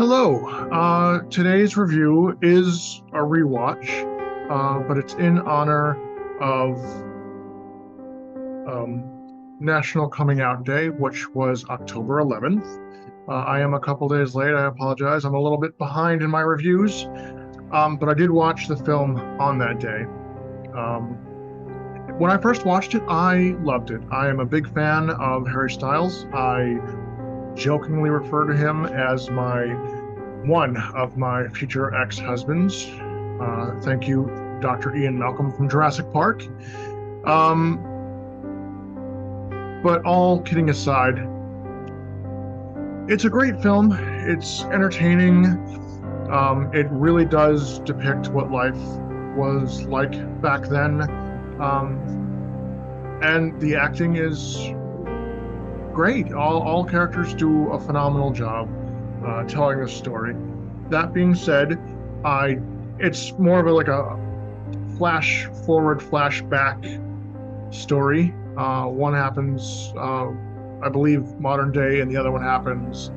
Hello. Today's review is a rewatch, but it's in honor of National Coming Out Day, which was October 11th. I am a couple days late. I apologize. I'm a little bit behind in my reviews, but I did watch the film on that day. When I first watched it, I loved it. I am a big fan of Harry Styles. I jokingly refer to him as one of my future ex-husbands. Thank you, Dr. Ian Malcolm from Jurassic Park. But all kidding aside, it's a great film. It's entertaining. It really does depict what life was like back then. And the acting is great. All characters do a phenomenal job telling the story. That being said, it's more of a flash forward, flashback story. One happens, I believe, modern day, and the other one happens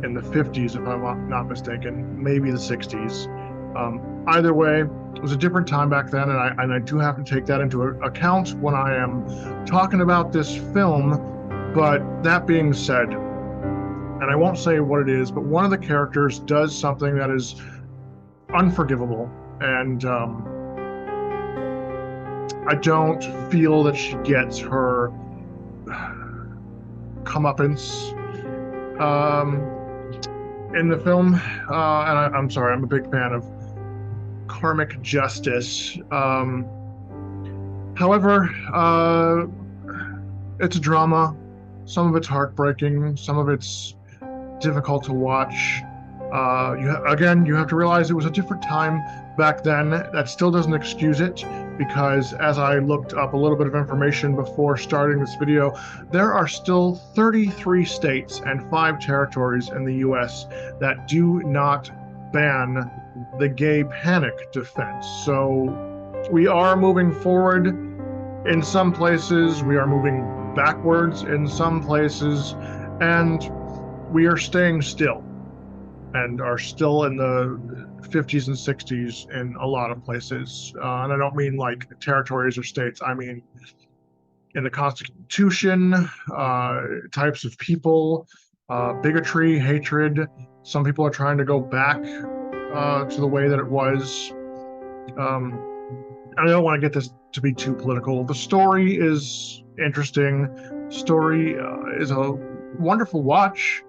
in the 50s, if I'm not mistaken, maybe the 60s. Either way, it was a different time back then, and I do have to take that into account when I am talking about this film. But that being said, and I won't say what it is, but one of the characters does something that is unforgivable, and I don't feel that she gets her comeuppance in the film. And I'm sorry, I'm a big fan of karmic justice. However, it's a drama. Some of it's heartbreaking. Some of it's difficult to watch. You have to realize it was a different time back then. That still doesn't excuse it, because as I looked up a little bit of information before starting this video, there are still 33 states and 5 territories in the US that do not ban the gay panic defense. So we are moving forward in some places, we are moving backwards in some places, and we are staying still and are still in the 50s and 60s in a lot of places. And I don't mean like territories or states. I mean in the Constitution, types of people, bigotry, hatred. Some people are trying to go back to the way that it was. I don't want to get this to be too political. The story is interesting. Story is a wonderful watch.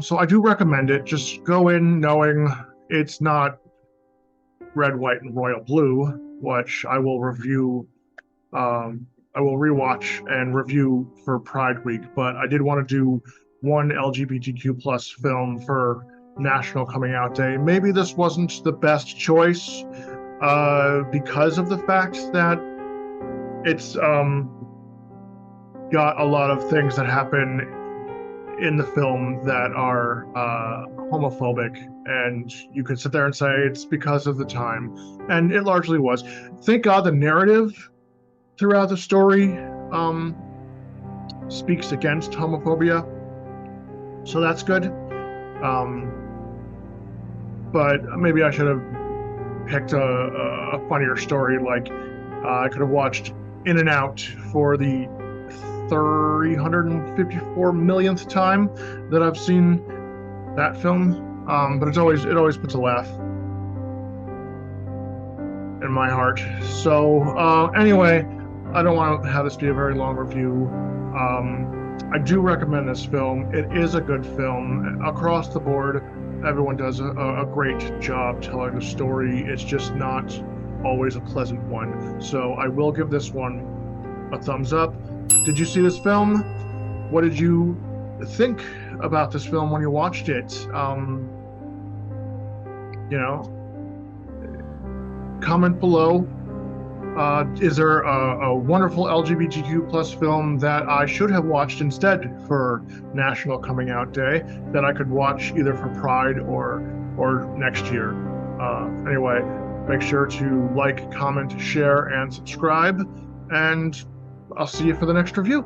So I do recommend it. Just go in knowing it's not red, white, and royal blue, which I will review. I will rewatch and review for Pride Week. But I did want to do one LGBTQ plus film for National Coming Out Day. Maybe this wasn't the best choice because of the fact that it's got a lot of things that happen in the film that are homophobic, and you could sit there and say it's because of the time, and it largely was. Thank God the narrative throughout the story speaks against homophobia, so that's good. But maybe I should have picked a funnier story, like I could have watched In and Out for the 354 millionth time that I've seen that film, but it always puts a laugh in my heart. So anyway, I don't want to have this be a very long review. I do recommend this film. It is a good film across the board. Everyone does a great job telling the story. It's just not always a pleasant one. So I will give this one a thumbs up. Did you see this film? What did you think about this film when you watched it? Comment below. Is there a wonderful LGBTQ plus film that I should have watched instead for National Coming Out Day that I could watch either for Pride or next year? Anyway, make sure to like, comment, share, and subscribe, and I'll see you for the next review.